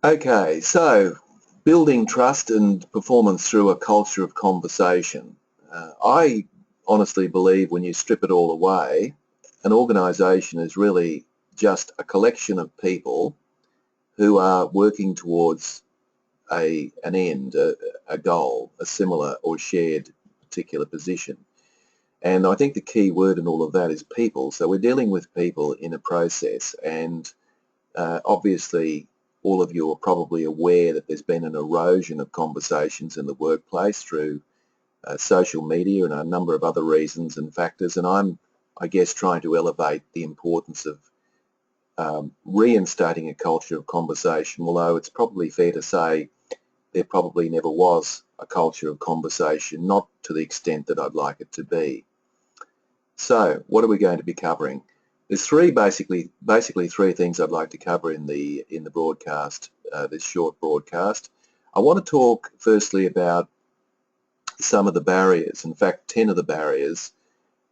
Okay, so building trust and performance through a culture of conversation. I honestly believe when you strip it all away, an organisation is really just a collection of people who are working towards an end, a goal, a similar or shared particular position. And I think the key word in all of that is people. So we're dealing with people in a process, and obviously, all of you are probably aware that there's been an erosion of conversations in the workplace through social media and a number of other reasons and factors. And I guess, trying to elevate the importance of reinstating a culture of conversation, although it's probably fair to say there probably never was a culture of conversation, not to the extent that I'd like it to be. So what are we going to be covering? There's basically three things I'd like to cover in the broadcast, this short broadcast. I want to talk firstly about some of the barriers. In fact, 10 of the barriers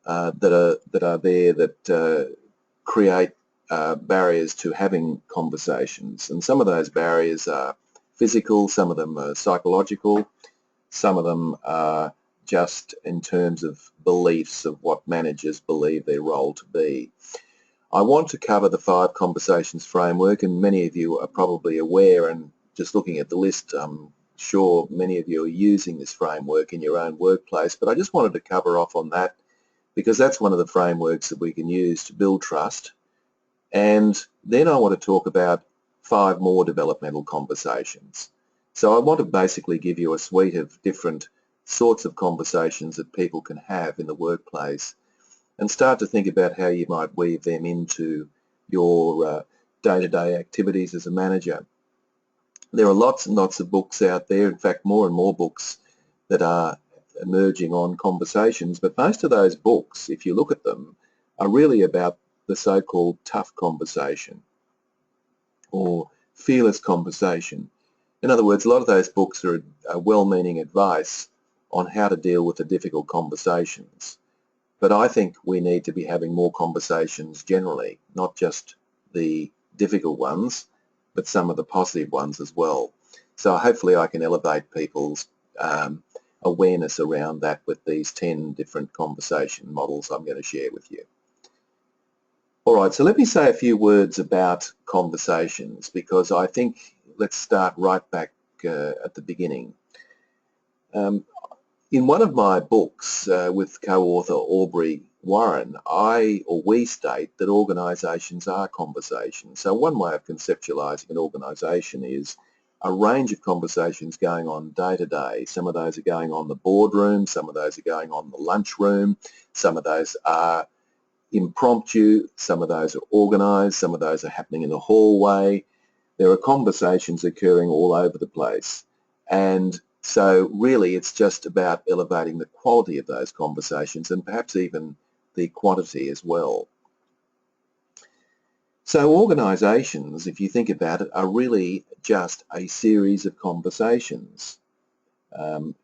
that are there that create barriers to having conversations. And some of those barriers are physical, some of them are psychological, some of them are just in terms of beliefs of what managers believe their role to be. I want to cover the 5 conversations framework, and many of you are probably aware, and just looking at the list, I'm sure many of you are using this framework in your own workplace, but I just wanted to cover off on that because that's one of the frameworks that we can use to build trust. And then I want to talk about 5 more developmental conversations. So I want to basically give you a suite of different sorts of conversations that people can have in the workplace and start to think about how you might weave them into your day-to-day activities as a manager. There are lots and lots of books out there, in fact more and more books that are emerging on conversations, but most of those books, if you look at them, are really about the so-called tough conversation or fearless conversation. In other words, a lot of those books are well-meaning advice on how to deal with the difficult conversations. But I think we need to be having more conversations generally, not just the difficult ones, but some of the positive ones as well. So hopefully I can elevate people's awareness around that with these 10 different conversation models I'm going to share with you. All right, so let me say a few words about conversations, because I think let's start right back at the beginning. In one of my books with co-author Aubrey Warren, we state that organisations are conversations. So one way of conceptualising an organisation is a range of conversations going on day to day. Some of those are going on in the boardroom, some of those are going on in the lunchroom, some of those are impromptu, some of those are organised, some of those are happening in the hallway. There are conversations occurring all over the place. And so really it's just about elevating the quality of those conversations and perhaps even the quantity as well. So organisations, if you think about it, are really just a series of conversations.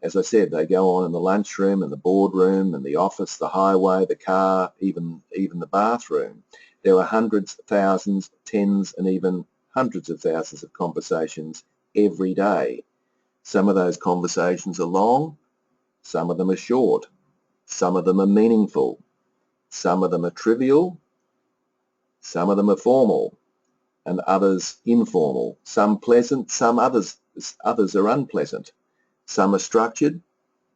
As I said, they go on in the lunchroom and the boardroom and the office, the highway, the car, even the bathroom. There are hundreds, thousands, tens and even hundreds of thousands of conversations every day. Some of those conversations are long, some of them are short, some of them are meaningful, some of them are trivial, some of them are formal, and others informal, some pleasant, some others are unpleasant. Some are structured,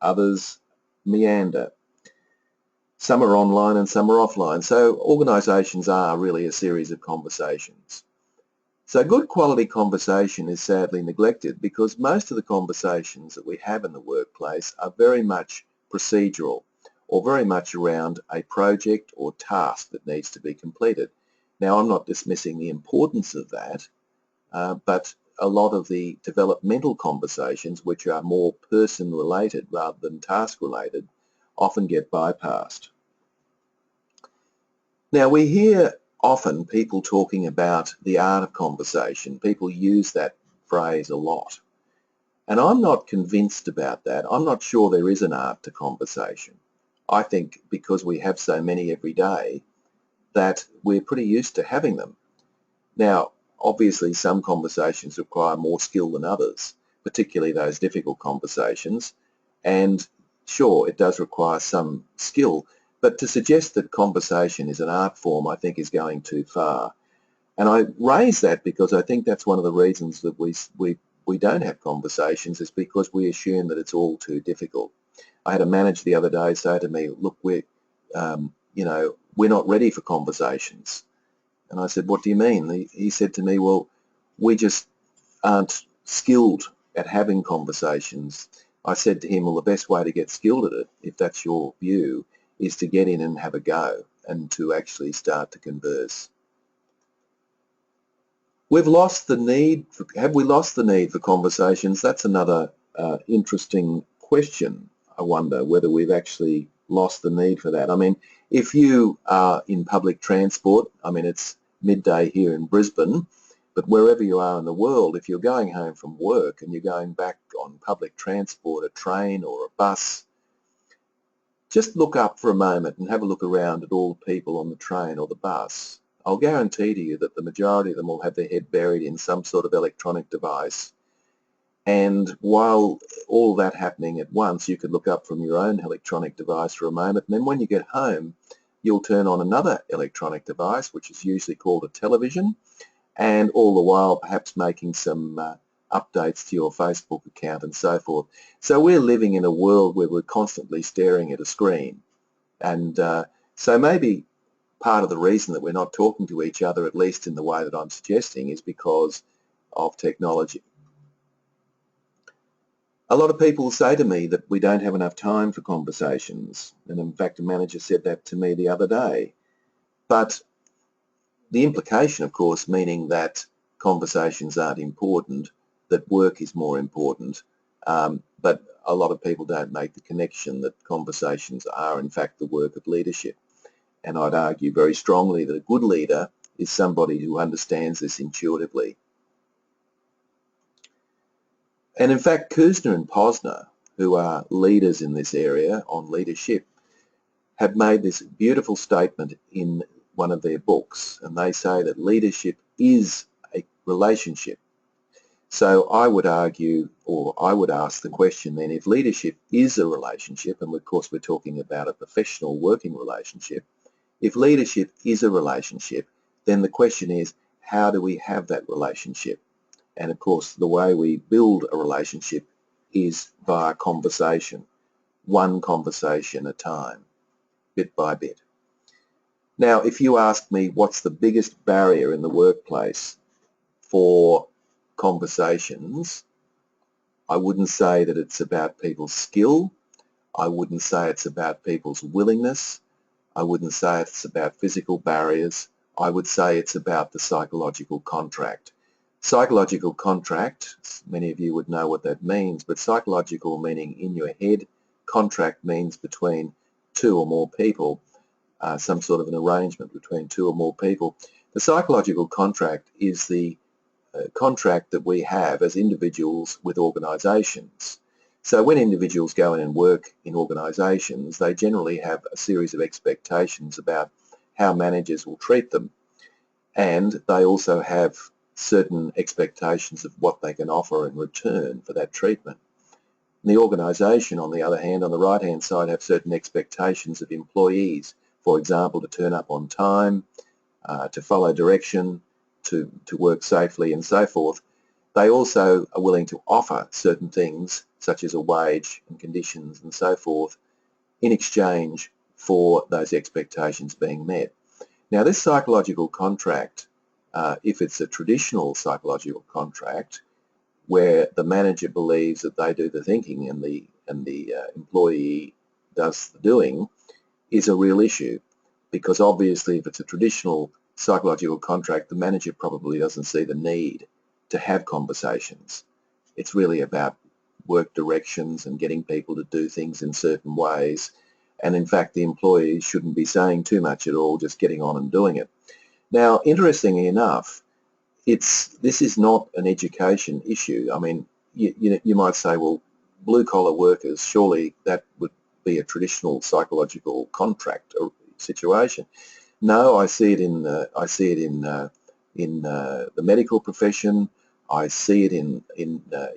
others meander. Some are online and some are offline. So organisations are really a series of conversations. So good quality conversation is sadly neglected because most of the conversations that we have in the workplace are very much procedural or very much around a project or task that needs to be completed. Now, I'm not dismissing the importance of that, but a lot of the developmental conversations, which are more person-related rather than task-related, often get bypassed. Now, we hear often people talking about the art of conversation. People use that phrase a lot. And I'm not convinced about that. I'm not sure there is an art to conversation. I think because we have so many every day that we're pretty used to having them. Now, obviously some conversations require more skill than others, particularly those difficult conversations, and sure, it does require some skill, but to suggest that conversation is an art form, I think, is going too far. And I raise that because I think that's one of the reasons that we don't have conversations, is because we assume that it's all too difficult. I had a manager the other day say to me, look, we're not ready for conversations. And I said, what do you mean? He said to me, well, we just aren't skilled at having conversations. I said to him, well, the best way to get skilled at it, if that's your view, is to get in and have a go and to actually start to converse. We've lost the need have we lost the need for conversations? That's another interesting question. I wonder whether we've actually lost the need for that. I mean, if you are in public transport, I mean, it's midday here in Brisbane, but wherever you are in the world, if you're going home from work and you're going back on public transport, a train or a bus, just look up for a moment and have a look around at all the people on the train or the bus. I'll guarantee to you that the majority of them will have their head buried in some sort of electronic device. And while all that happening at once, you could look up from your own electronic device for a moment, and then when you get home, you'll turn on another electronic device, which is usually called a television, and all the while perhaps making some updates to your Facebook account and so forth. So we're living in a world where we're constantly staring at a screen. And so maybe part of the reason that we're not talking to each other, at least in the way that I'm suggesting, is because of technology. A lot of people say to me that we don't have enough time for conversations, and in fact a manager said that to me the other day. But the implication, of course, meaning that conversations aren't important, that work is more important, but a lot of people don't make the connection that conversations are in fact the work of leadership. And I'd argue very strongly that a good leader is somebody who understands this intuitively. And in fact, Kusner and Posner, who are leaders in this area on leadership, have made this beautiful statement in one of their books, and they say that leadership is a relationship. So I would argue, or I would ask the question then, if leadership is a relationship, and of course we're talking about a professional working relationship, if leadership is a relationship, then the question is, how do we have that relationship? And of course, the way we build a relationship is via conversation, one conversation at a time, bit by bit. Now, if you ask me what's the biggest barrier in the workplace for conversations, I wouldn't say that it's about people's skill. I wouldn't say it's about people's willingness. I wouldn't say it's about physical barriers. I would say it's about the psychological contract. Psychological contract, many of you would know what that means, but psychological meaning in your head, contract means between two or more people, some sort of an arrangement between two or more people. The psychological contract is the contract that we have as individuals with organisations. So when individuals go in and work in organisations, they generally have a series of expectations about how managers will treat them, and they also have certain expectations of what they can offer in return for that treatment. And the organisation, on the other hand, on the right-hand side, have certain expectations of employees, for example, to turn up on time, to follow direction, to work safely and so forth. They also are willing to offer certain things, such as a wage and conditions and so forth, in exchange for those expectations being met. Now, this psychological contract, if it's a traditional psychological contract where the manager believes that they do the thinking and the employee does the doing, is a real issue, because obviously if it's a traditional psychological contract, the manager probably doesn't see the need to have conversations. It's really about work directions and getting people to do things in certain ways, and in fact the employees shouldn't be saying too much at all, just getting on and doing it. Now, interestingly enough, this is not an education issue. I mean, you might say, well, blue-collar workers, surely that would be a traditional psychological contract or situation. No, I see it in the medical profession. I see it in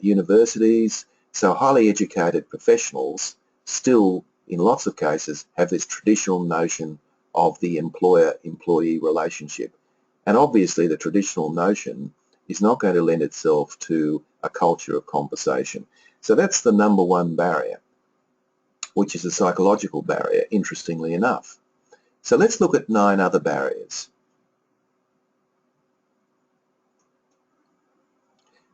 universities. So highly educated professionals still, in lots of cases, have this traditional notion of the employer-employee relationship. And obviously the traditional notion is not going to lend itself to a culture of conversation. So that's the number one barrier, which is a psychological barrier, interestingly enough. So let's look at 9 other barriers.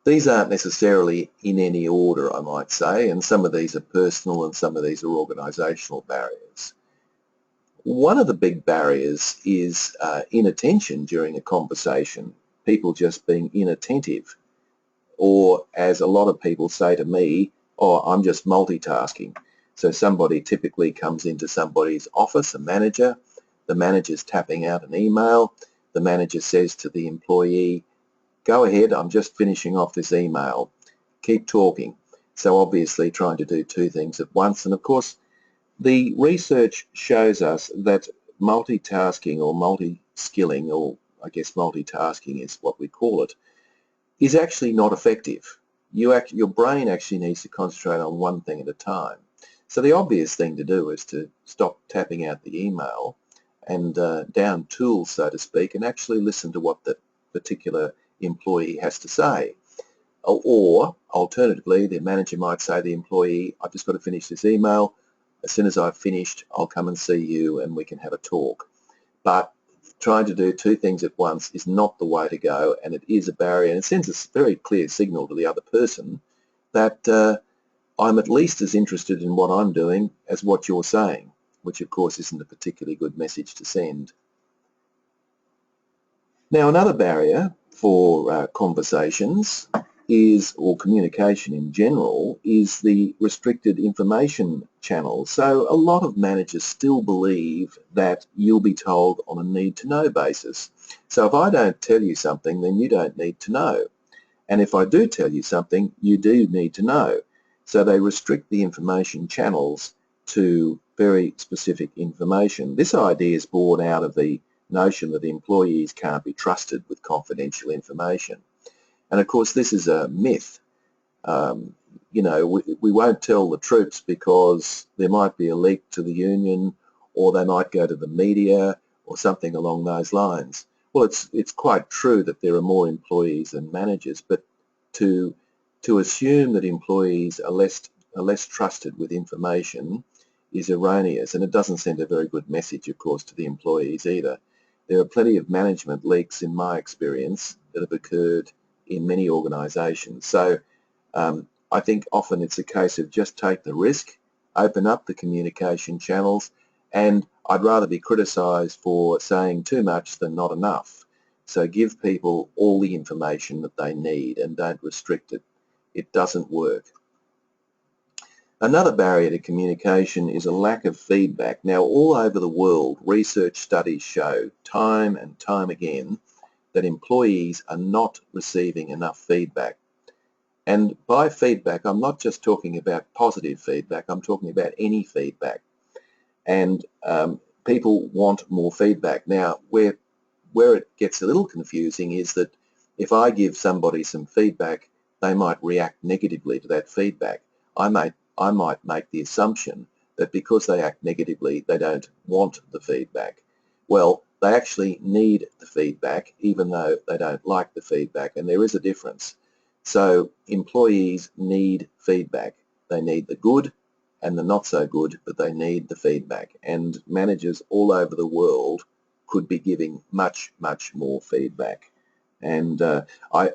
These aren't necessarily in any order, I might say, and some of these are personal and some of these are organisational barriers. One of the big barriers is inattention during a conversation, people just being inattentive, or as a lot of people say to me, oh, I'm just multitasking. So somebody typically comes into somebody's office, a manager, the manager's tapping out an email, the manager says to the employee, go ahead, I'm just finishing off this email, keep talking. So obviously trying to do 2 things at once, and of course the research shows us that multitasking or multi-skilling, or I guess multitasking is what we call it, is actually not effective. Your brain actually needs to concentrate on one thing at a time. So the obvious thing to do is to stop tapping out the email and down tools, so to speak, and actually listen to what the particular employee has to say. Or alternatively, the manager might say to the employee, I've just got to finish this email. As soon as I've finished, I'll come and see you and we can have a talk. But trying to do 2 things at once is not the way to go, and it is a barrier, and it sends a very clear signal to the other person that I'm at least as interested in what I'm doing as what you're saying, which of course isn't a particularly good message to send. Now another barrier for conversations is, or communication in general, is the restricted information channel. So a lot of managers still believe that you'll be told on a need-to-know basis. So if I don't tell you something, then you don't need to know. And if I do tell you something, you do need to know. So they restrict the information channels to very specific information. This idea is born out of the notion that employees can't be trusted with confidential information. And of course this is a myth. You know, we won't tell the troops because there might be a leak to the union, or they might go to the media or something along those lines. Well, it's quite true that there are more employees than managers, but to assume that employees are less trusted with information is erroneous, and it doesn't send a very good message, of course, to the employees either. There are plenty of management leaks in my experience that have occurred in many organisations. So I think often it's a case of just take the risk, open up the communication channels, and I'd rather be criticised for saying too much than not enough. So give people all the information that they need and don't restrict it. It doesn't work. Another barrier to communication is a lack of feedback. Now, all over the world, research studies show time and time again that employees are not receiving enough feedback. And by feedback, I'm not just talking about positive feedback, I'm talking about any feedback. And people want more feedback. Now, where it gets a little confusing is that if I give somebody some feedback, they might react negatively to that feedback. I might make the assumption that because they act negatively, they don't want the feedback. Well, they actually need the feedback, even though they don't like the feedback, and there is a difference. So employees need feedback. They need the good and the not so good, but they need the feedback. And managers all over the world could be giving much, much more feedback. And I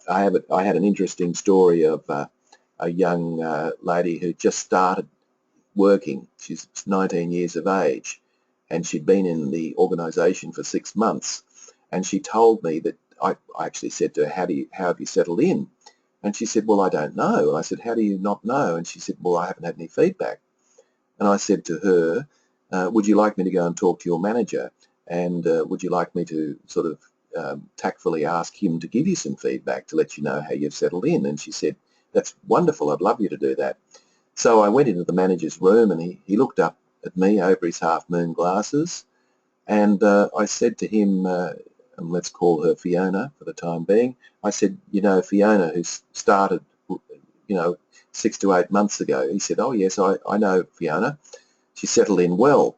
had an interesting story of a young lady who just started working. She's 19 years of age, and she'd been in the organisation for 6 months. And she told me that I actually said to her, how have you settled in? And she said, well, I don't know. And I said, how do you not know? And she said, well, I haven't had any feedback. And I said to her, would you like me to go and talk to your manager? And would you like me to sort of tactfully ask him to give you some feedback to let you know how you've settled in? And she said, that's wonderful, I'd love you to do that. So I went into the manager's room, and he looked up at me over his half-moon glasses, and I said to him, and let's call her Fiona for the time being. I said, you know, Fiona, who started, you know, 6 to 8 months ago. He said, oh yes, I know Fiona. She settled in well.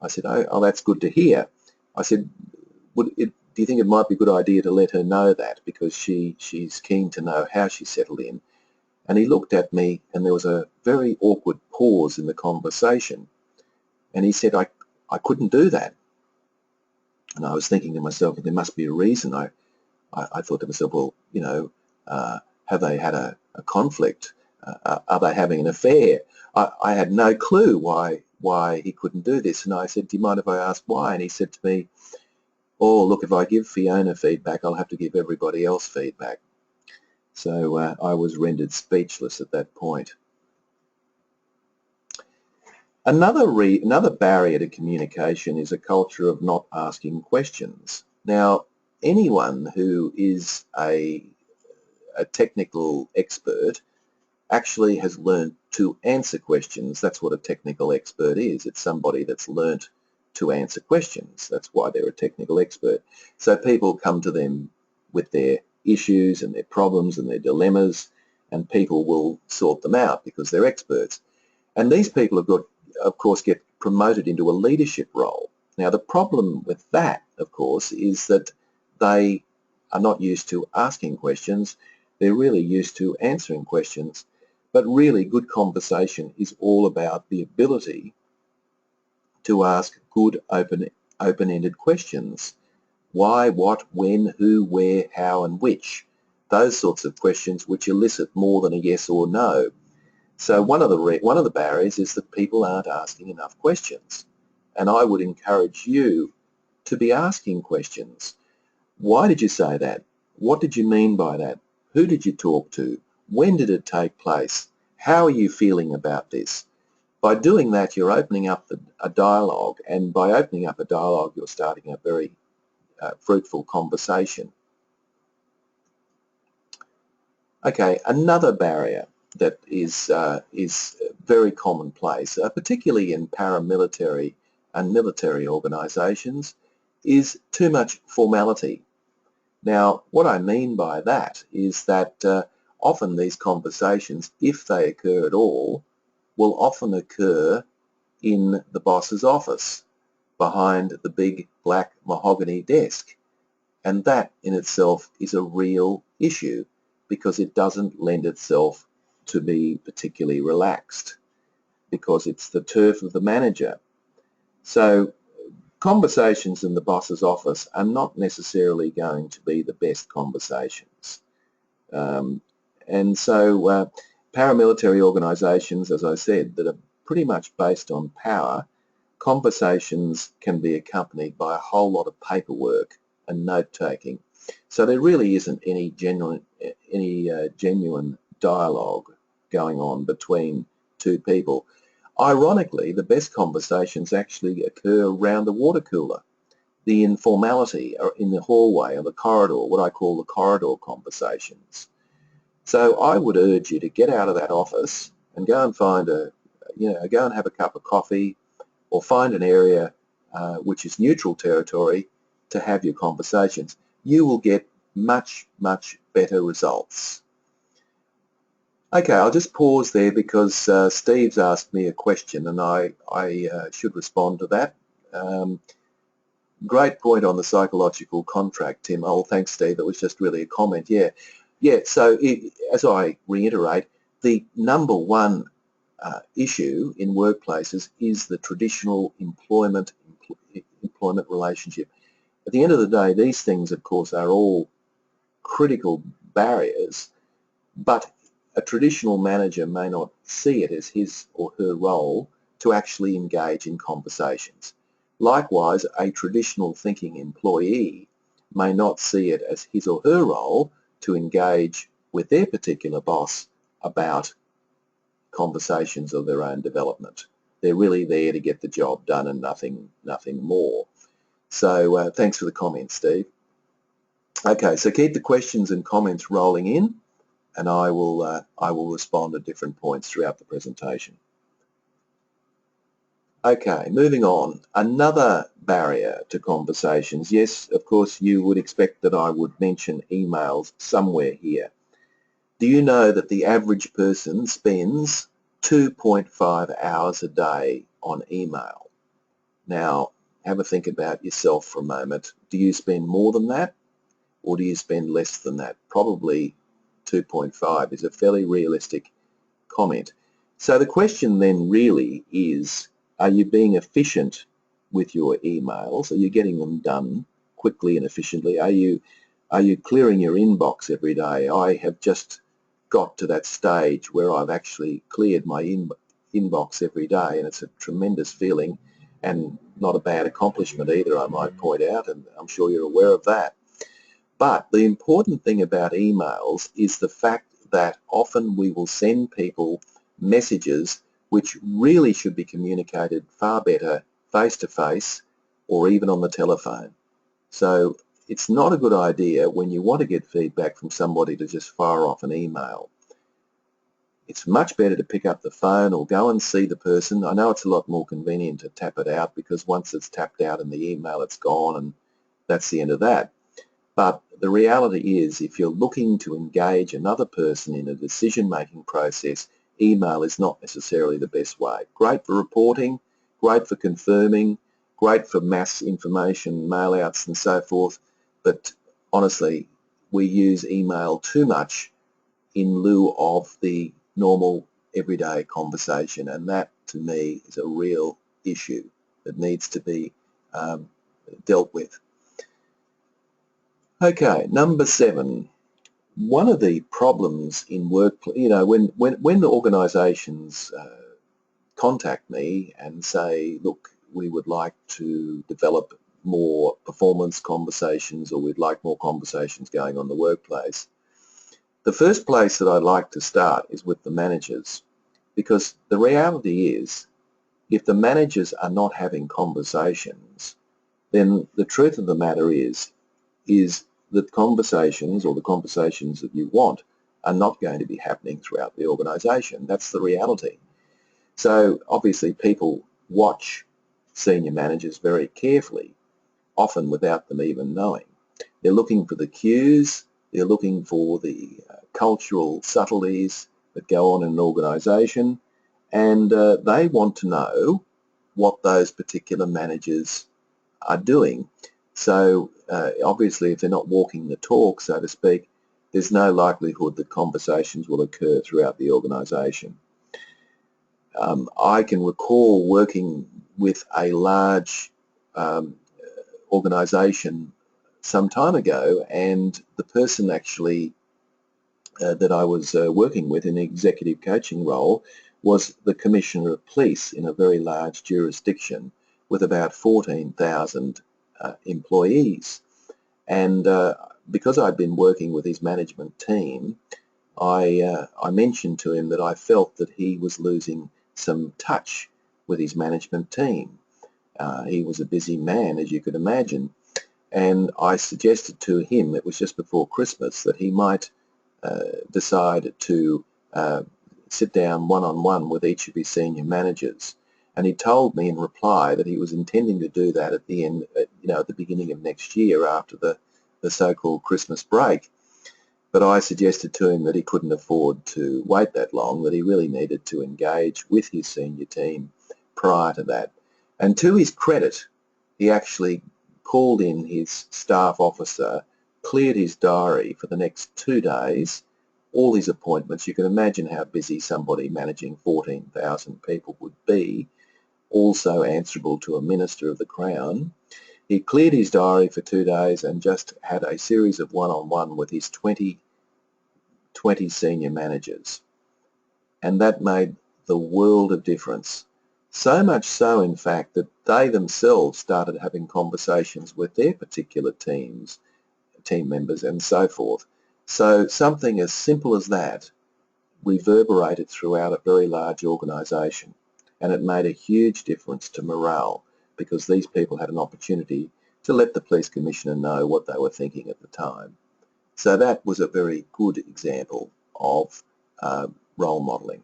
I said, oh, that's good to hear. I said, do you think it might be a good idea to let her know that, because she's keen to know how she settled in? And he looked at me, and there was a very awkward pause in the conversation. And he said, I couldn't do that. And I was thinking to myself, there must be a reason. I thought to myself, well, you know, have they had a conflict? Are they having an affair? I had no clue why he couldn't do this. And I said, do you mind if I ask why? And he said to me, oh, look, if I give Fiona feedback, I'll have to give everybody else feedback. So I was rendered speechless at that point. Another barrier to communication is a culture of not asking questions. Now, anyone who is a technical expert actually has learned to answer questions. That's what a technical expert is. It's somebody that's learnt to answer questions. That's why they're a technical expert. So people come to them with their issues and their problems and their dilemmas, and people will sort them out because they're experts. And these people have got, of course, get promoted into a leadership role. Now, the problem with that, of course, is that they are not used to asking questions. They're really used to answering questions. But really, good conversation is all about the ability to ask good, open-ended questions. Why, what, when, who, where, how, and which. Those sorts of questions which elicit more than a yes or no. So one of the barriers is that people aren't asking enough questions. And I would encourage you to be asking questions. Why did you say that? What did you mean by that? Who did you talk to? When did it take place? How are you feeling about this? By doing that, you're opening up a dialogue, and by opening up a dialogue, you're starting a very fruitful conversation. Okay, another barrier that is very commonplace, particularly in paramilitary and military organisations, is too much formality. Now, what I mean by that is that often these conversations, if they occur at all, will often occur in the boss's office, behind the big black mahogany desk. And that in itself is a real issue, because it doesn't lend itself to be particularly relaxed, because it's the turf of the manager. So conversations in the boss's office are not necessarily going to be the best conversations. And so paramilitary organisations, as I said, that are pretty much based on power, conversations can be accompanied by a whole lot of paperwork and note-taking. So there really isn't any genuine dialogue going on between two people. Ironically, the best conversations actually occur around the water cooler, the informality in the hallway or the corridor, what I call the corridor conversations. So I would urge you to get out of that office and go and find go and have a cup of coffee, or find an area which is neutral territory to have your conversations. You will get much, much better results. Okay, I'll just pause there because Steve's asked me a question, and I should respond to that. Great point on the psychological contract, Tim. Oh, thanks, Steve. It was just really a comment. Yeah. So as I reiterate, the number one issue in workplaces is the traditional employment relationship. At the end of the day, these things, of course, are all critical barriers, but a traditional manager may not see it as his or her role to actually engage in conversations. Likewise, a traditional thinking employee may not see it as his or her role to engage with their particular boss about conversations of their own development. They're really there to get the job done and nothing more. So thanks for the comment, Steve. Okay, so keep the questions and comments rolling in, and I will respond at different points throughout the presentation. Okay, moving on. Another barrier to conversations. Yes, of course, you would expect that I would mention emails somewhere here. Do you know that the average person spends 2.5 hours a day on email? Now, have a think about yourself for a moment. Do you spend more than that, or do you spend less than that? Probably 2.5 is a fairly realistic comment. So the question then really is, are you being efficient with your emails? Are you getting them done quickly and efficiently? Are you clearing your inbox every day? I have just got to that stage where I've actually cleared my inbox every day, and it's a tremendous feeling and not a bad accomplishment either, I might point out, and I'm sure you're aware of that. But the important thing about emails is the fact that often we will send people messages which really should be communicated far better face-to-face or even on the telephone. So it's not a good idea when you want to get feedback from somebody to just fire off an email. It's much better to pick up the phone or go and see the person. I know it's a lot more convenient to tap it out, because once it's tapped out in the email, it's gone, and that's the end of that. But the reality is, if you're looking to engage another person in a decision-making process, email is not necessarily the best way. Great for reporting, great for confirming, great for mass information, mail-outs and so forth, but honestly, we use email too much in lieu of the normal everyday conversation, and that to me is a real issue that needs to be dealt with. Okay, number 7. One of the problems in work, when the organisations contact me and say, look, we would like to develop more performance conversations, or we'd like more conversations going on in the workplace, the first place that I'd like to start is with the managers, because the reality is, if the managers are not having conversations, then the truth of the matter is that conversations, or the conversations that you want, are not going to be happening throughout the organisation. That's the reality. So obviously people watch senior managers very carefully, often without them even knowing. They're looking for the cues, they're looking for the cultural subtleties that go on in an organisation, and they want to know what those particular managers are doing. So obviously if they're not walking the talk, so to speak, there's no likelihood that conversations will occur throughout the organisation. I can recall working with a large organisation some time ago, and the person actually that I was working with in the executive coaching role was the Commissioner of Police in a very large jurisdiction with about 14,000 employees. And because I'd been working with his management team, I mentioned to him that I felt that he was losing some touch with his management team. He was a busy man, as you could imagine, and I suggested to him, it was just before Christmas, that he might decide to sit down one-on-one with each of his senior managers. And he told me in reply that he was intending to do that at the end, at the beginning of next year, after the so-called Christmas break. But I suggested to him that he couldn't afford to wait that long, that he really needed to engage with his senior team prior to that. And to his credit, he actually called in his staff officer, cleared his diary for the next 2 days, all his appointments. You can imagine how busy somebody managing 14,000 people would be, also answerable to a Minister of the Crown. He cleared his diary for 2 days and just had a series of one-on-one with his 20 senior managers. And that made the world of difference. So much so, in fact, that they themselves started having conversations with their particular team members and so forth. So something as simple as that reverberated throughout a very large organisation, and it made a huge difference to morale, because these people had an opportunity to let the police commissioner know what they were thinking at the time. So that was a very good example of role modelling.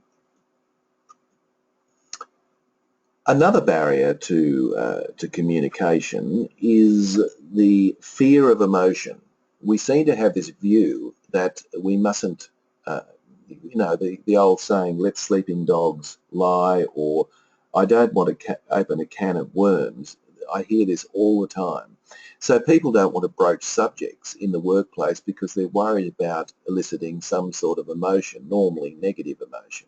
Another barrier to communication is the fear of emotion. We seem to have this view that we mustn't, the old saying, let sleeping dogs lie, or I don't want to open a can of worms. I hear this all the time. So people don't want to broach subjects in the workplace because they're worried about eliciting some sort of emotion, normally negative emotion.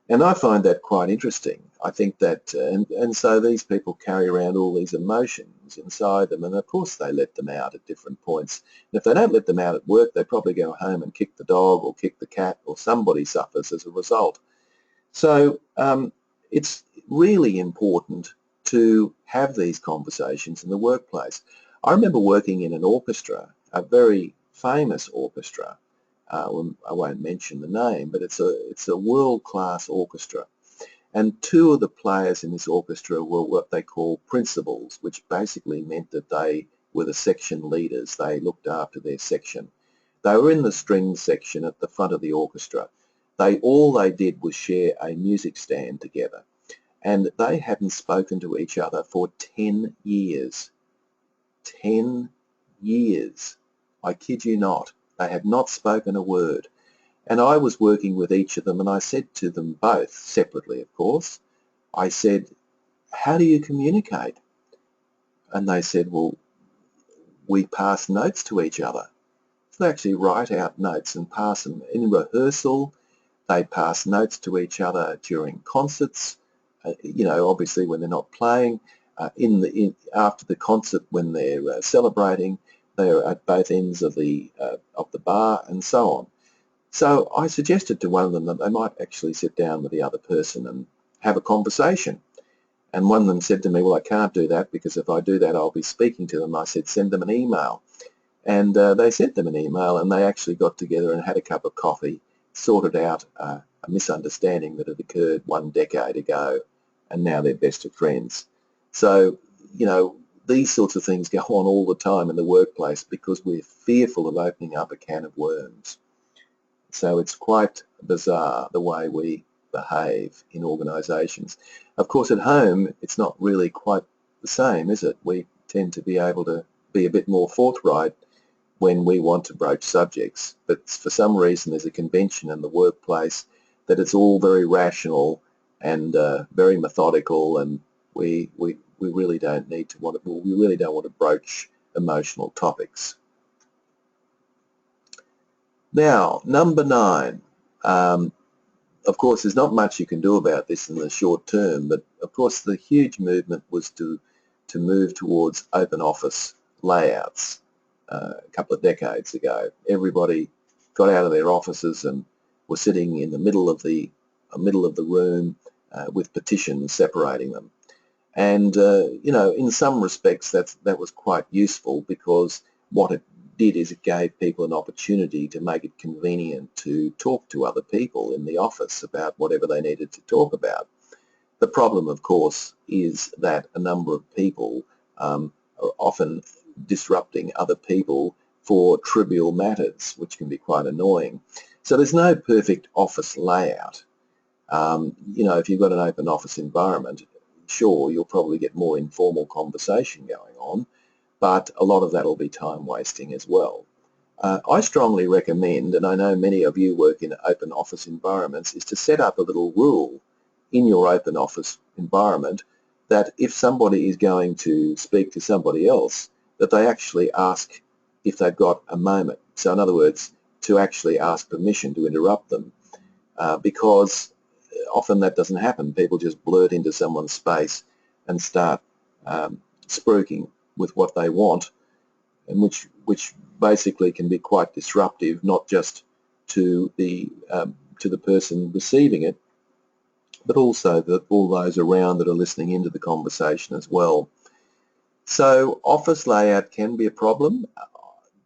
And I find that quite interesting. I think that, and so these people carry around all these emotions inside them, and of course they let them out at different points. And if they don't let them out at work, they probably go home and kick the dog or kick the cat, or somebody suffers as a result. So it's really important to have these conversations in the workplace. I remember working in an orchestra, a very famous orchestra. I won't mention the name, but it's a world-class orchestra. And two of the players in this orchestra were what they call principals, which basically meant that they were the section leaders. They looked after their section. They were in the strings section at the front of the orchestra. All they did was share a music stand together. And they hadn't spoken to each other for 10 years. 10 years. I kid you not. They had not spoken a word. And I was working with each of them, and I said to them both, separately of course, I said, how do you communicate? And they said, well, we pass notes to each other. So they actually write out notes and pass them. In rehearsal, they pass notes to each other during concerts, obviously when they're not playing, after the concert when they're celebrating. They're at both ends of the bar and so on. So I suggested to one of them that they might actually sit down with the other person and have a conversation. And one of them said to me, well, I can't do that because if I do that, I'll be speaking to them. I said, send them an email. And they sent them an email, and they actually got together and had a cup of coffee, sorted out a misunderstanding that had occurred 1 decade ago, and now they're best of friends. So, these sorts of things go on all the time in the workplace because we're fearful of opening up a can of worms. So it's quite bizarre the way we behave in organisations. Of course, at home, it's not really quite the same, is it? We tend to be able to be a bit more forthright when we want to broach subjects, but for some reason there's a convention in the workplace that it's all very rational and very methodical, and we really don't want to broach emotional topics. Now, number 9. Of course, there's not much you can do about this in the short term, but of course the huge movement was to move towards open office layouts a couple of decades ago. Everybody got out of their offices and were sitting in the middle of the room with partitions separating them. And in some respects that was quite useful, because what it did is it gave people an opportunity to make it convenient to talk to other people in the office about whatever they needed to talk about. The problem, of course, is that a number of people are often disrupting other people for trivial matters, which can be quite annoying. So there's no perfect office layout. If you've got an open office environment, sure, you'll probably get more informal conversation going on, but a lot of that will be time wasting as well. I strongly recommend, and I know many of you work in open office environments, is to set up a little rule in your open office environment that if somebody is going to speak to somebody else, that they actually ask if they've got a moment. So in other words, to actually ask permission to interrupt them, because often that doesn't happen. People just blurt into someone's space and start spruiking with what they want, and which basically can be quite disruptive, not just to the person receiving it, but also all those around that are listening into the conversation as well. So office layout can be a problem,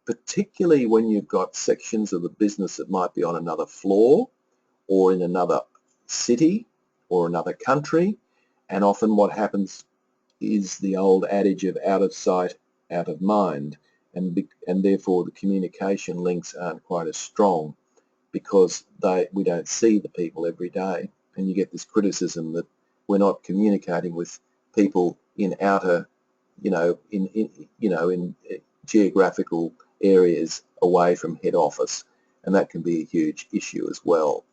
particularly when you've got sections of the business that might be on another floor or in another city or another country, and often what happens is the old adage of out of sight, out of mind, and therefore the communication links aren't quite as strong because we don't see the people every day, and you get this criticism that we're not communicating with people in outer, in geographical areas away from head office, and that can be a huge issue as well.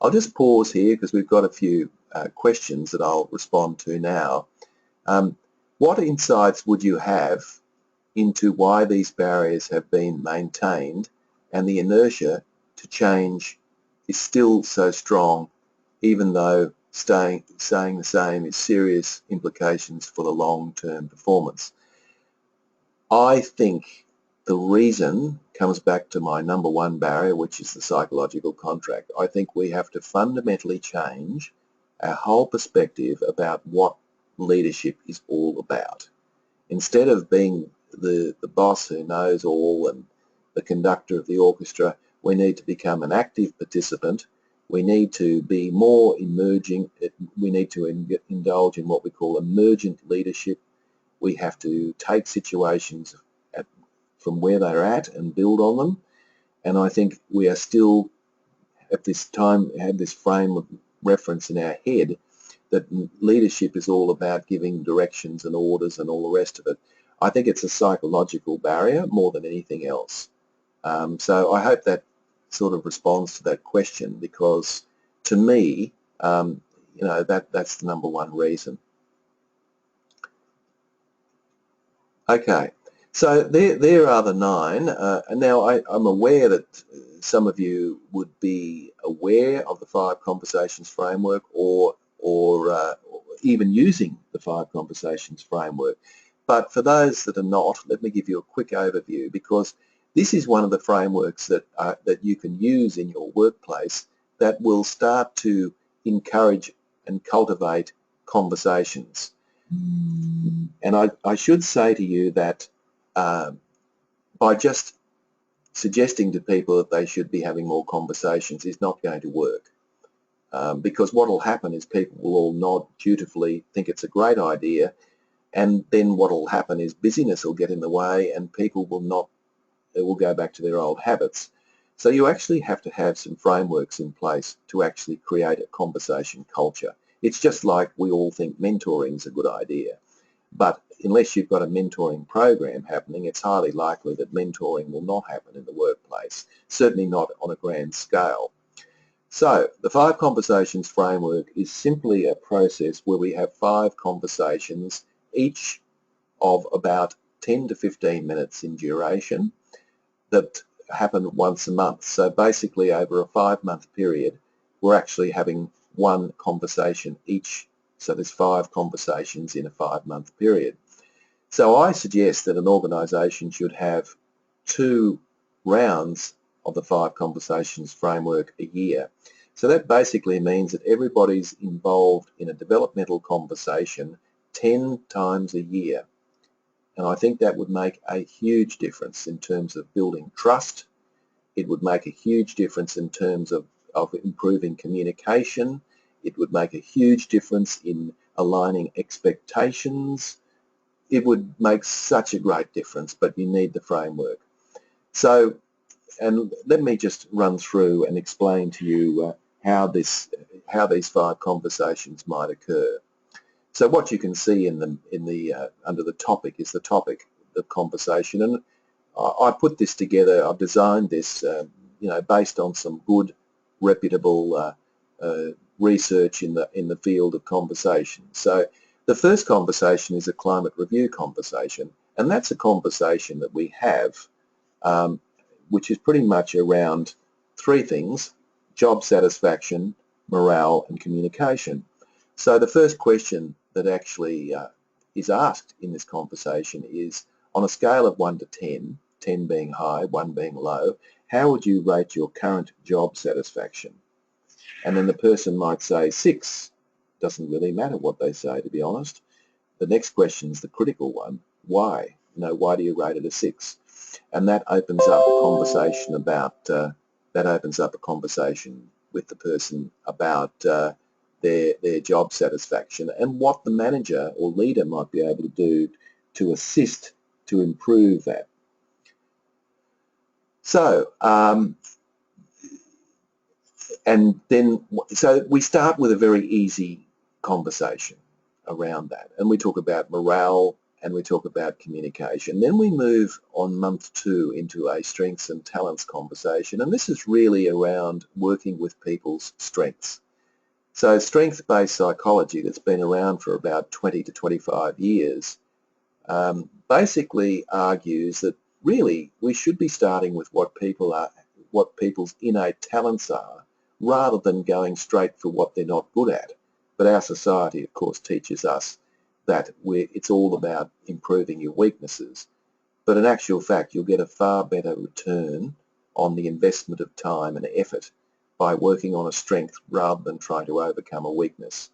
I'll just pause here because we've got a few questions that I'll respond to now. What insights would you have into why these barriers have been maintained and the inertia to change is still so strong, even though staying the same is serious implications for the long-term performance? I think the reason comes back to my number one barrier, which is the psychological contract. I think we have to fundamentally change our whole perspective about what leadership is all about. Instead of being the boss who knows all and the conductor of the orchestra, we need to become an active participant. We need to be more emerging. We need to indulge in what we call emergent leadership. We have to take situations from where they're at and build on them. And I think we are still, at this time, have this frame of reference in our head that leadership is all about giving directions and orders and all the rest of it. I think it's a psychological barrier more than anything else. So I hope that sort of responds to that question, because to me, that's the number one reason. Okay, so there are the 9. Now I'm aware that some of you would be aware of the 5 conversations framework or even using the 5 conversations framework. But for those that are not, let me give you a quick overview, because this is one of the frameworks that you can use in your workplace that will start to encourage and cultivate conversations. And I should say to you that by just suggesting to people that they should be having more conversations is not going to work. Because what will happen is people will all nod dutifully, think it's a great idea, and then what will happen is busyness will get in the way and people will go back to their old habits. So you actually have to have some frameworks in place to actually create a conversation culture. It's just like we all think mentoring is a good idea, but unless you've got a mentoring program happening, it's highly likely that mentoring will not happen in the workplace, certainly not on a grand scale. So the 5 conversations framework is simply a process where we have 5 conversations, each of about 10 to 15 minutes in duration, that happen once a month. So basically over a 5-month period, we're actually having 1 conversation each. So there's 5 conversations in a 5-month period. So I suggest that an organisation should have 2 rounds of the 5 conversations framework a year. So that basically means that everybody's involved in a developmental conversation 10 times a year. And I think that would make a huge difference in terms of building trust. It would make a huge difference in terms of improving communication. It would make a huge difference in aligning expectations. It would make such a great difference, but you need the framework. So, and let me just run through and explain to you how these 5 conversations might occur. So what you can see in the under the topic is the topic of conversation, and I put this together. I've designed this, based on some good, reputable research in the field of conversation. So the first conversation is a climate review conversation, and that's a conversation that we have, which is pretty much around 3 things: job satisfaction, morale, and communication. So the first question that actually is asked in this conversation is, on a scale of 1 to 10, 10 being high, 1 being low, how would you rate your current job satisfaction? And then the person might say 6. Doesn't really matter what they say, to be honest. The next question is the critical one. Why? Why do you rate it a 6? And that opens up a conversation about with the person about their job satisfaction and what the manager or leader might be able to do to assist to improve that. So, so we start with a very easy conversation around that. And we talk about morale and we talk about communication. Then we move on month 2 into a strengths and talents conversation, and this is really around working with people's strengths. So strength-based psychology that's been around for about 20 to 25 years basically argues that really we should be starting with what people's innate talents are, rather than going straight for what they're not good at. But our society, of course, teaches us that it's all about improving your weaknesses. But in actual fact, you'll get a far better return on the investment of time and effort by working on a strength rather than trying to overcome a weakness.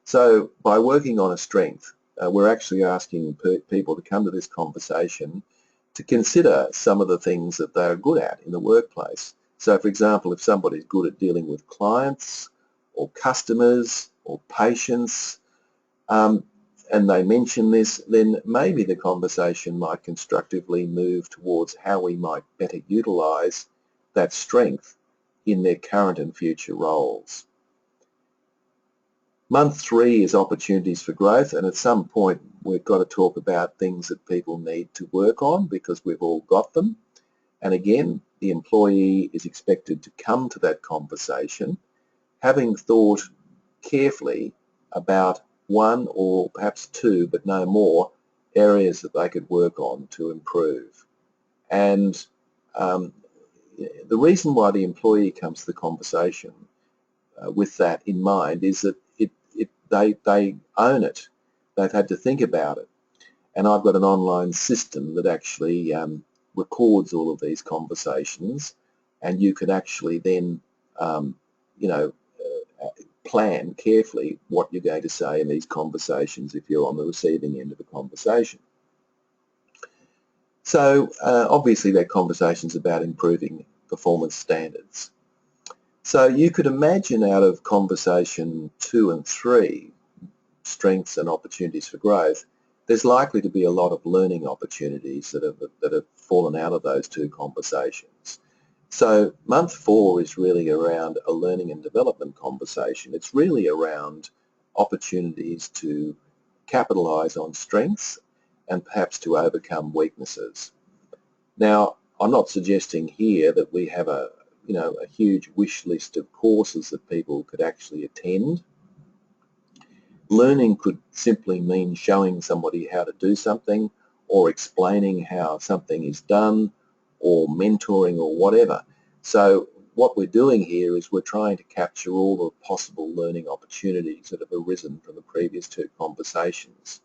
So by working on a strength, we're actually asking people to come to this conversation to consider some of the things that they're good at in the workplace. So for example, if somebody's good at dealing with clients or customers or patients, and they mention this, then maybe the conversation might constructively move towards how we might better utilise that strength in their current and future roles. Month 3 is opportunities for growth, and at some point we've got to talk about things that people need to work on because we've all got them. And again, the employee is expected to come to that conversation having thought carefully about 1 or perhaps 2, but no more, areas that they could work on to improve. And the reason why the employee comes to the conversation with that in mind is that they own it. They've had to think about it. And I've got an online system that actually records all of these conversations, and you can actually then, plan carefully what you're going to say in these conversations if you're on the receiving end of a conversation. So obviously that conversation's about improving performance standards. So you could imagine out of conversation 2 and 3, strengths and opportunities for growth, there's likely to be a lot of learning opportunities that have fallen out of those 2 conversations. So month 4 is really around a learning and development conversation. It's really around opportunities to capitalise on strengths and perhaps to overcome weaknesses. Now, I'm not suggesting here that we have a huge wish list of courses that people could actually attend. Learning could simply mean showing somebody how to do something, or explaining how something is done, or mentoring, or whatever. So what we're doing here is we're trying to capture all the possible learning opportunities that have arisen from the previous 2 conversations.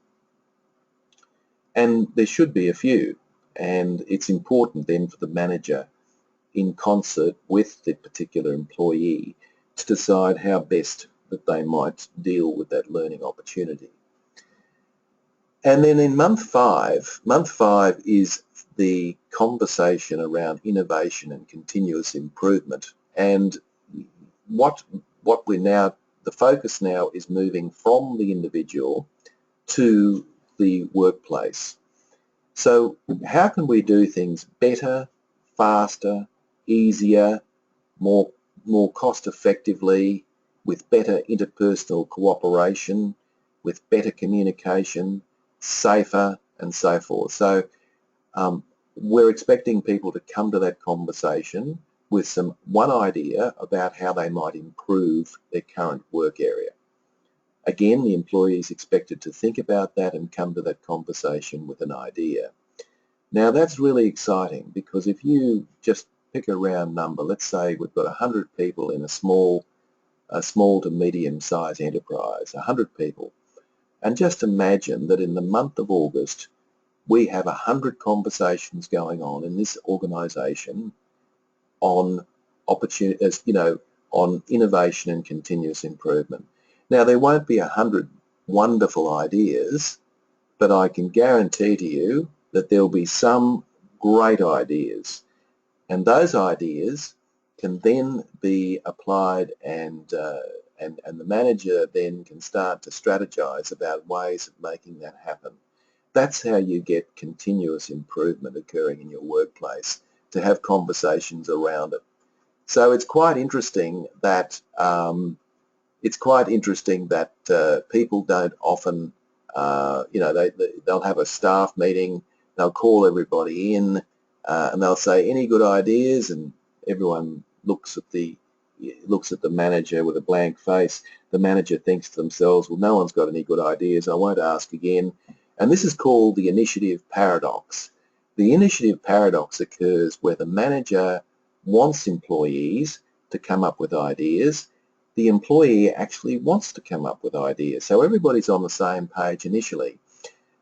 And there should be a few, and it's important then for the manager, in concert with the particular employee, to decide how best that they might deal with that learning opportunity. And then in month 5 is the conversation around innovation and continuous improvement. And the focus now is moving from the individual to the workplace. So how can we do things better, faster, easier, more cost effectively, with better interpersonal cooperation, with better communication, safer, and so forth. So we're expecting people to come to that conversation with one idea about how they might improve their current work area. Again, the employee is expected to think about that and come to that conversation with an idea. Now that's really exciting, because if you just pick a round number, let's say we've got 100 people in a small to medium-sized enterprise, 100 people, and just imagine that in the month of August we have 100 conversations going on in this organisation on opportunities, on innovation and continuous improvement. Now there won't be 100 wonderful ideas, but I can guarantee to you that there'll be some great ideas, and those ideas can then be applied, and the manager then can start to strategize about ways of making that happen. That's how you get continuous improvement occurring in your workplace, to have conversations around it. So it's quite interesting that it's quite interesting that people don't often, they'll have a staff meeting, they'll call everybody in, and they'll say, any good ideas? And everyone looks at the manager with a blank face. The manager thinks to themselves, well, no one's got any good ideas, I won't ask again. And this is called the initiative paradox. The initiative paradox occurs where the manager wants employees to come up with ideas. The employee actually wants to come up with ideas. So everybody's on the same page initially.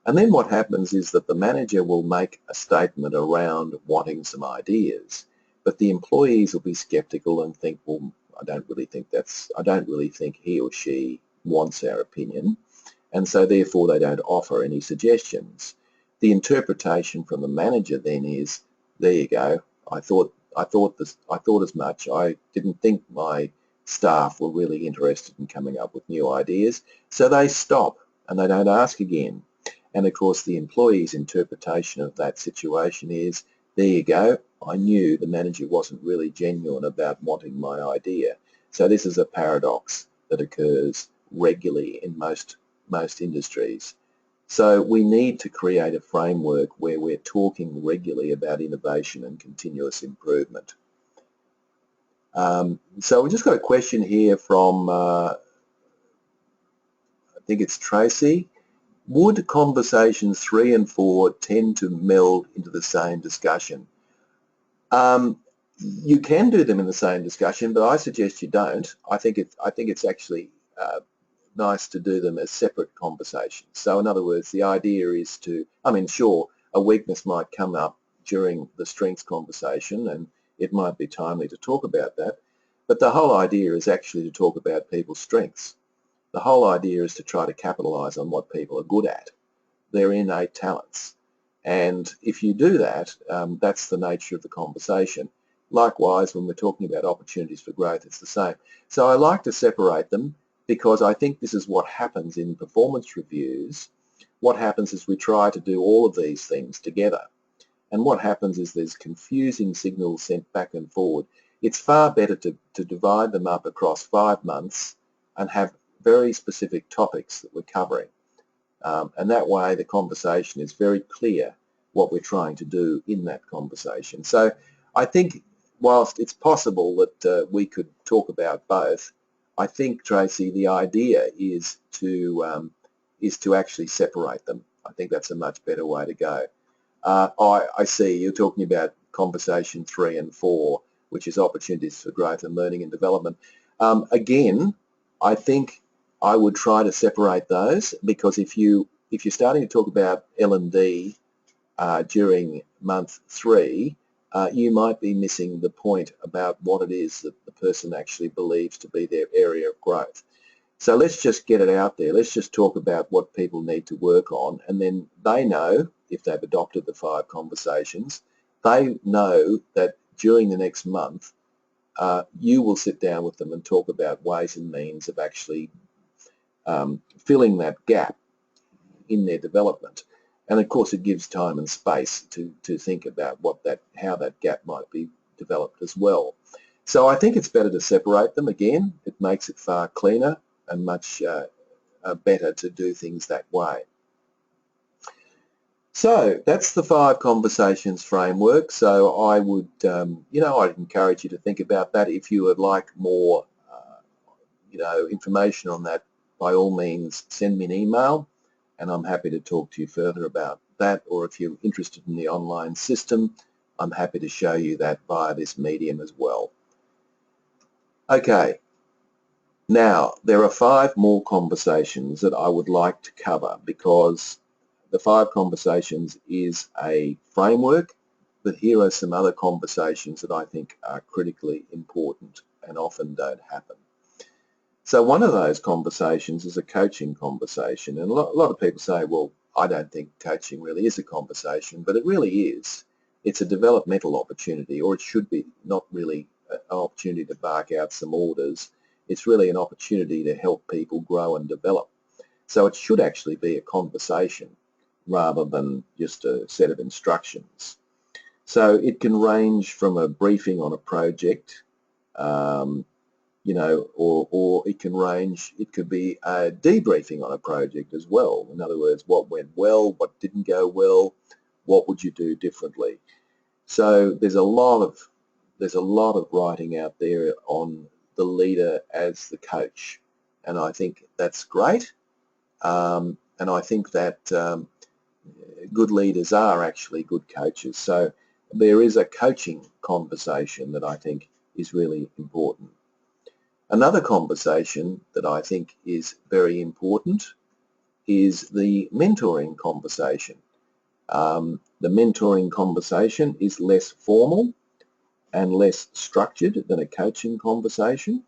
And then what happens is that the manager will make a statement around wanting some ideas, but the employees will be skeptical and think, well, I don't really think he or she wants our opinion, and so therefore they don't offer any suggestions. The interpretation from the manager then is, there you go, I thought as much. I didn't think my staff were really interested in coming up with new ideas, so they stop and they don't ask again. And of course the employee's interpretation of that situation is, there you go, I knew the manager wasn't really genuine about wanting my idea. So this is a paradox that occurs regularly in most industries. So we need to create a framework where we're talking regularly about innovation and continuous improvement. So we just got a question here from, I think it's Tracy. Would conversations 3 and 4 tend to meld into the same discussion? You can do them in the same discussion, but I suggest you don't. I think it's actually nice to do them as separate conversations. So in other words, the idea is to, sure, a weakness might come up during the strengths conversation and it might be timely to talk about that, but the whole idea is actually to talk about people's strengths. The whole idea is to try to capitalise on what people are good at, their innate talents. And if you do that, that's the nature of the conversation. Likewise, when we're talking about opportunities for growth, it's the same. So I like to separate them because I think this is what happens in performance reviews. What happens is we try to do all of these things together. And what happens is there's confusing signals sent back and forward. It's far better to divide them up across 5 months and have very specific topics that we're covering. And that way the conversation is very clear what we're trying to do in that conversation. So I think whilst it's possible that we could talk about both, I think, Tracy, the idea is to actually separate them. I think that's a much better way to go. I see you're talking about conversation 3 and 4, which is opportunities for growth and learning and development. Again, I think I would try to separate those, because if you're starting to talk about L&D during month 3, you might be missing the point about what it is that the person actually believes to be their area of growth. So let's just get it out there. Let's just talk about what people need to work on, and then they know, if they've adopted the 5 conversations, they know that during the next month you will sit down with them and talk about ways and means of actually filling that gap in their development. And of course it gives time and space to think about how that gap might be developed as well. So I think it's better to separate them. Again, it makes it far cleaner and much better to do things that way. So that's the 5 conversations framework. So I would, I'd encourage you to think about that. If you would like more, information on that, by all means, send me an email, and I'm happy to talk to you further about that. Or if you're interested in the online system, I'm happy to show you that via this medium as well. Okay. Now, there are 5 more conversations that I would like to cover, because the 5 conversations is a framework, but here are some other conversations that I think are critically important and often don't happen. So one of those conversations is a coaching conversation, and a lot of people say, well, I don't think coaching really is a conversation, but it really is. It's a developmental opportunity, or it should be, not really an opportunity to bark out some orders. It's really an opportunity to help people grow and develop. So it should actually be a conversation rather than just a set of instructions. So it can range from a briefing on a project, you know, or it can range, it could be a debriefing on a project as well. In other words, what went well, what didn't go well, what would you do differently? So there's a lot of writing out there on the leader as the coach, and I think that's great. And I think that good leaders are actually good coaches. So there is a coaching conversation that I think is really important. Another conversation that I think is very important is the mentoring conversation. The mentoring conversation is less formal and less structured than a coaching conversation,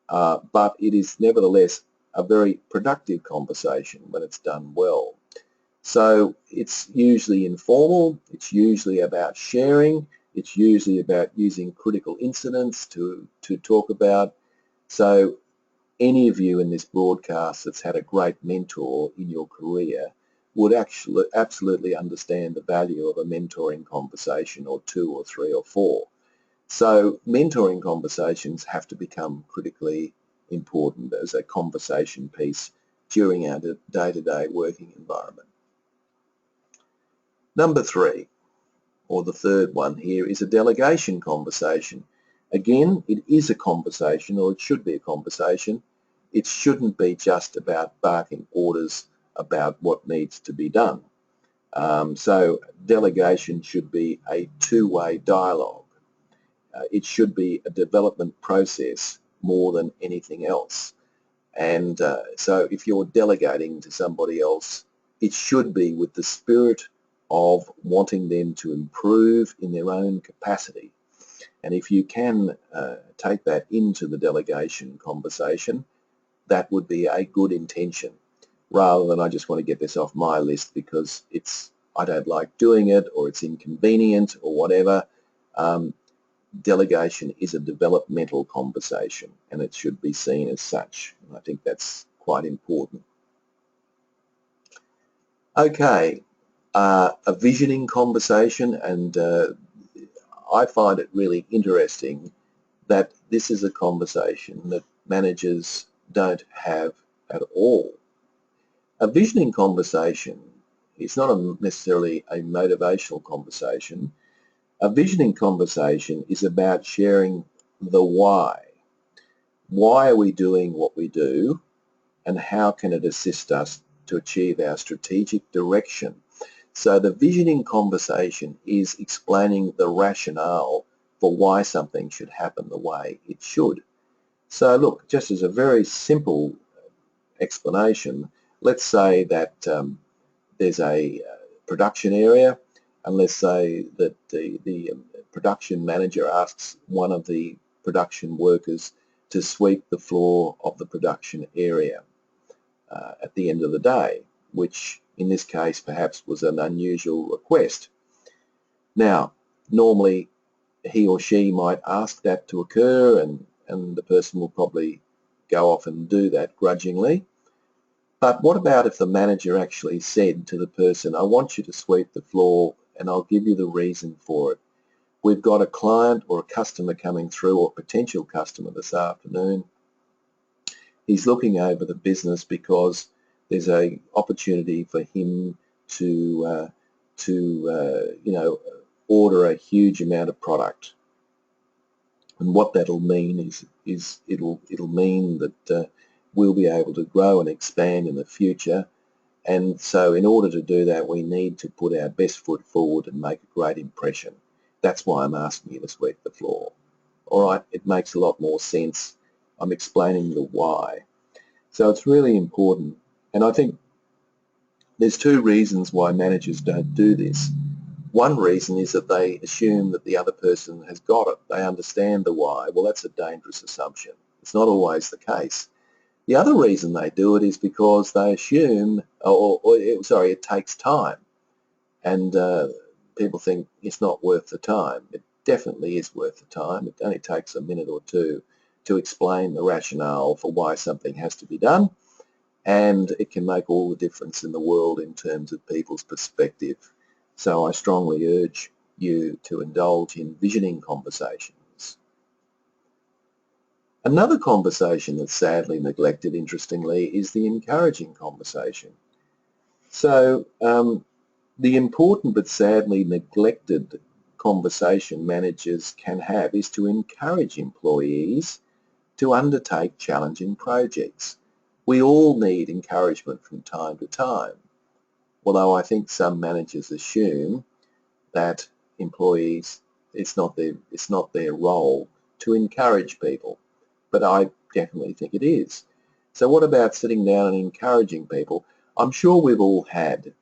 but it is nevertheless a very productive conversation when it's done well. So it's usually informal, it's usually about sharing, it's usually about using critical incidents to talk about. So any of you in this broadcast that's had a great mentor in your career would actually absolutely understand the value of a mentoring conversation, or two or three or four. So mentoring conversations have to become critically important as a conversation piece during our day-to-day working environment. Number three, or the third one here, is a delegation conversation. Again, it is a conversation, or it should be a conversation. It shouldn't be just about barking orders about what needs to be done. So delegation should be a two-way dialogue. It should be a development process more than anything else. And so if you're delegating to somebody else, it should be with the spirit of wanting them to improve in their own capacity. And if you can take that into the delegation conversation, that would be a good intention, rather than I just want to get this off my list because I don't like doing it, or it's inconvenient, or whatever. Delegation is a developmental conversation, and it should be seen as such. And I think that's quite important. Okay, a visioning conversation, and I find it really interesting that this is a conversation that managers don't have at all. A visioning conversation is not necessarily a motivational conversation. A visioning conversation is about sharing the why. Why are we doing what we do, and how can it assist us to achieve our strategic direction? So the visioning conversation is explaining the rationale for why something should happen the way it should. So look, just as a very simple explanation, let's say that there's a production area, and let's say that the production manager asks one of the production workers to sweep the floor of the production area at the end of the day, which in this case perhaps was an unusual request. Now, normally he or she might ask that to occur, and the person will probably go off and do that grudgingly. But what about if the manager actually said to the person, I want you to sweep the floor and I'll give you the reason for it. We've got a client or a customer coming through, or a potential customer this afternoon. He's looking over the business because there's an opportunity for him to order a huge amount of product. And what that'll mean is it'll mean that we'll be able to grow and expand in the future. And so in order to do that, we need to put our best foot forward and make a great impression. That's why I'm asking you to sweep the floor. All right, it makes a lot more sense. I'm explaining the why. So it's really important. And I think there's two reasons why managers don't do this. One reason is that they assume that the other person has got it. They understand the why. Well, that's a dangerous assumption. It's not always the case. The other reason they do it is because they assume, it takes time. And people think it's not worth the time. It definitely is worth the time. It only takes a minute or two to explain the rationale for why something has to be done, and it can make all the difference in the world in terms of people's perspective. So I strongly urge you to indulge in visioning conversations. Another conversation that's sadly neglected, interestingly, is the encouraging conversation. So the important but sadly neglected conversation managers can have is to encourage employees to undertake challenging projects. We all need encouragement from time to time, although I think some managers assume that employees, it's not their role to encourage people, but I definitely think it is. So what about sitting down and encouraging people? I'm sure we've all had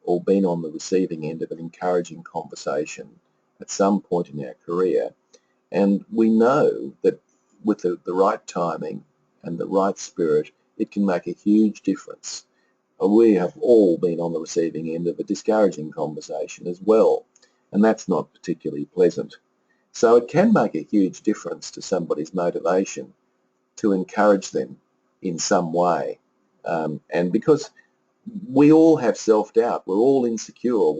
or been on the receiving end of an encouraging conversation at some point in our career, and we know that with the right timing and the right spirit, it can make a huge difference. We have all been on the receiving end of a discouraging conversation as well, and that's not particularly pleasant. So it can make a huge difference to somebody's motivation to encourage them in some way. And because we all have self-doubt, we're all insecure,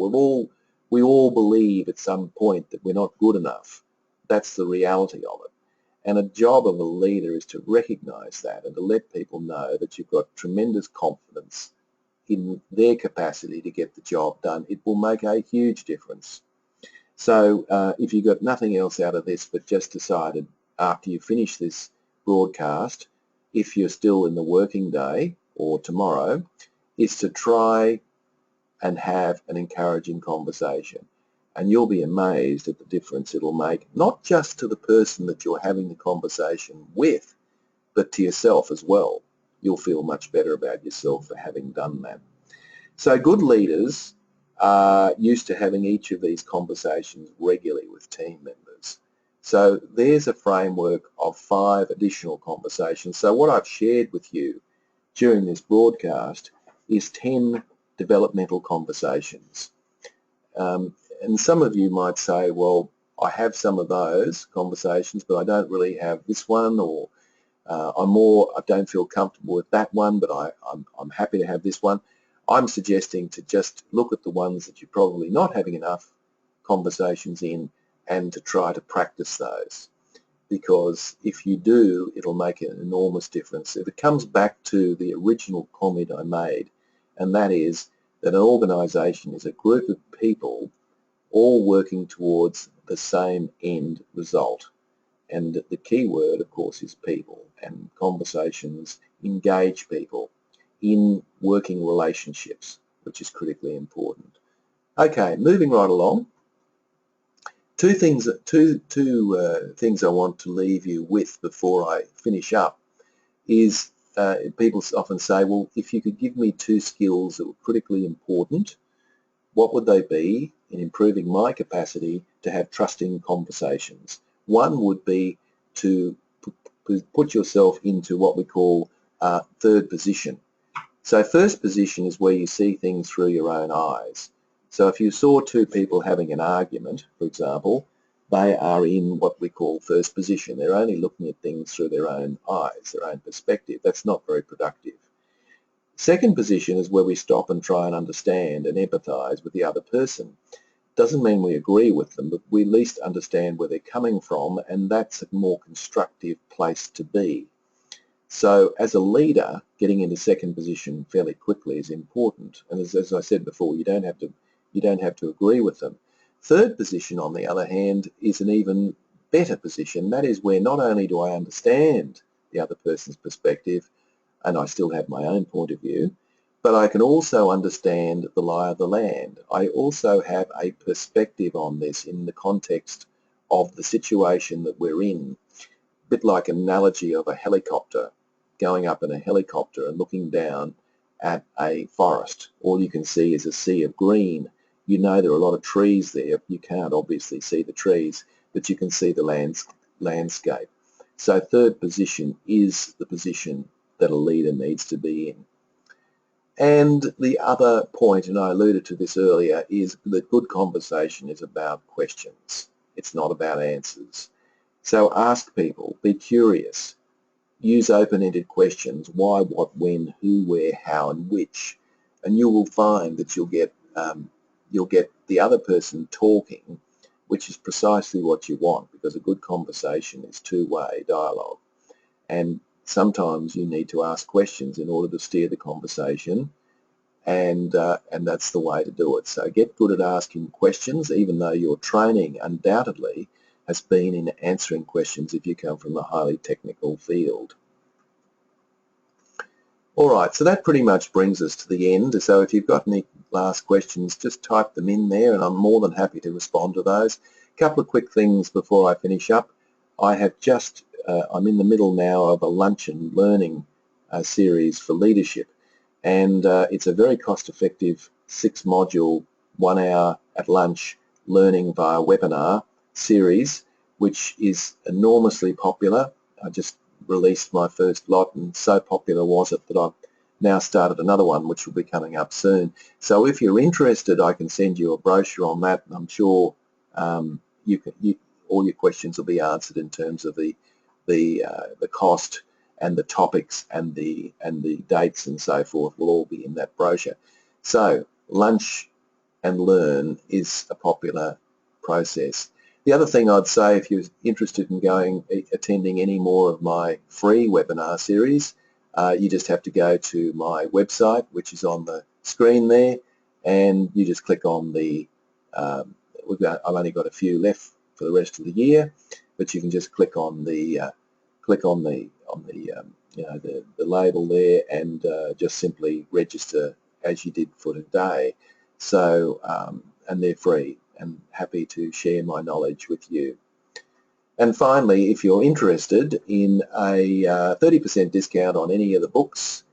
we all believe at some point that we're not good enough. That's the reality of it. And a job of a leader is to recognise that and to let people know that you've got tremendous confidence in their capacity to get the job done. It will make a huge difference. So if you got nothing else out of this but just decided after you finish this broadcast, if you're still in the working day or tomorrow, is to try and have an encouraging conversation. And you'll be amazed at the difference it'll make, not just to the person that you're having the conversation with, but to yourself as well. You'll feel much better about yourself for having done that. So good leaders are used to having each of these conversations regularly with team members. So there's a framework of 5 additional conversations. So what I've shared with you during this broadcast is 10 developmental conversations. And some of you might say, well, I have some of those conversations, but I don't really have this one, or I don't feel comfortable with that one, but I'm happy to have this one. I'm suggesting to just look at the ones that you're probably not having enough conversations in and to try to practice those. Because if you do, it'll make an enormous difference. If it comes back to the original comment I made, and that is that an organisation is a group of people all working towards the same end result. And the key word, of course, is people, and conversations engage people in working relationships, which is critically important. Okay, moving right along. Two things I want to leave you with before I finish up is people often say, well, if you could give me 2 skills that were critically important, what would they be in improving my capacity to have trusting conversations? One would be to put yourself into what we call third position. So first position is where you see things through your own eyes. So if you saw 2 people having an argument, for example, they are in what we call first position. They're only looking at things through their own eyes, their own perspective. That's not very productive. Second position is where we stop and try and understand and empathise with the other person. Doesn't mean we agree with them, but we at least understand where they're coming from, and that's a more constructive place to be. So as a leader, getting into second position fairly quickly is important. And as I said before, you don't have to agree with them. Third position, on the other hand, is an even better position. That is where not only do I understand the other person's perspective, and I still have my own point of view, but I can also understand the lie of the land. I also have a perspective on this in the context of the situation that we're in. A bit like an analogy of a helicopter, going up in a helicopter and looking down at a forest. All you can see is a sea of green. You know there are a lot of trees there. You can't obviously see the trees, but you can see the landscape. So third position is the position that a leader needs to be in. And the other point, and I alluded to this earlier, is that good conversation is about questions. It's not about answers. So ask people, be curious, use open-ended questions, why, what, when, who, where, how, and which, and you will find that you'll get the other person talking, which is precisely what you want, because a good conversation is two-way dialogue. and sometimes you need to ask questions in order to steer the conversation, and that's the way to do it. So get good at asking questions, even though your training undoubtedly has been in answering questions if you come from a highly technical field. All right, so that pretty much brings us to the end. So if you've got any last questions, just type them in there, and I'm more than happy to respond to those. A couple of quick things before I finish up. I have just, I'm in the middle now of a lunch and learning series for leadership, and it's a very cost-effective 6-module, 1 hour at lunch learning via webinar series, which is enormously popular. I just released my first lot, and so popular was it that I've now started another one which will be coming up soon. So if you're interested, I can send you a brochure on that, and I'm sure all your questions will be answered in terms of the cost and the topics and the dates and so forth will all be in that brochure. So lunch and learn is a popular process. The other thing I'd say, if you're interested in attending any more of my free webinar series, you just have to go to my website, which is on the screen there, and you just click on the, I've only got a few left for the rest of the year, but you can just click on the label there and just simply register as you did for today. So and they're free, and happy to share my knowledge with you. And finally, if you're interested in a 30% discount on any of the books,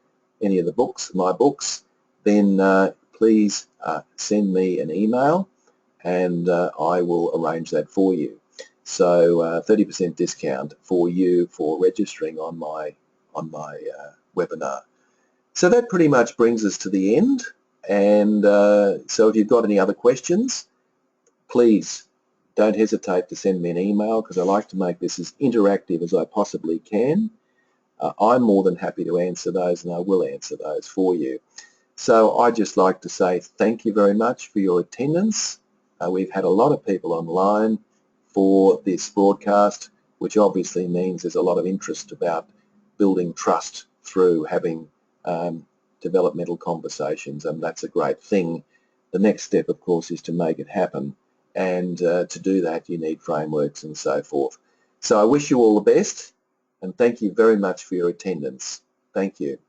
my books, then please send me an email, and I will arrange that for you. So 30% discount for you for registering on my webinar. So that pretty much brings us to the end. And so if you've got any other questions, please don't hesitate to send me an email, because I like to make this as interactive as I possibly can. I'm more than happy to answer those, and I will answer those for you. So I'd just like to say thank you very much for your attendance. We've had a lot of people online for this broadcast, which obviously means there's a lot of interest about building trust through having developmental conversations, and that's a great thing. The next step, of course, is to make it happen, and to do that you need frameworks and so forth. So I wish you all the best, and thank you very much for your attendance. Thank you.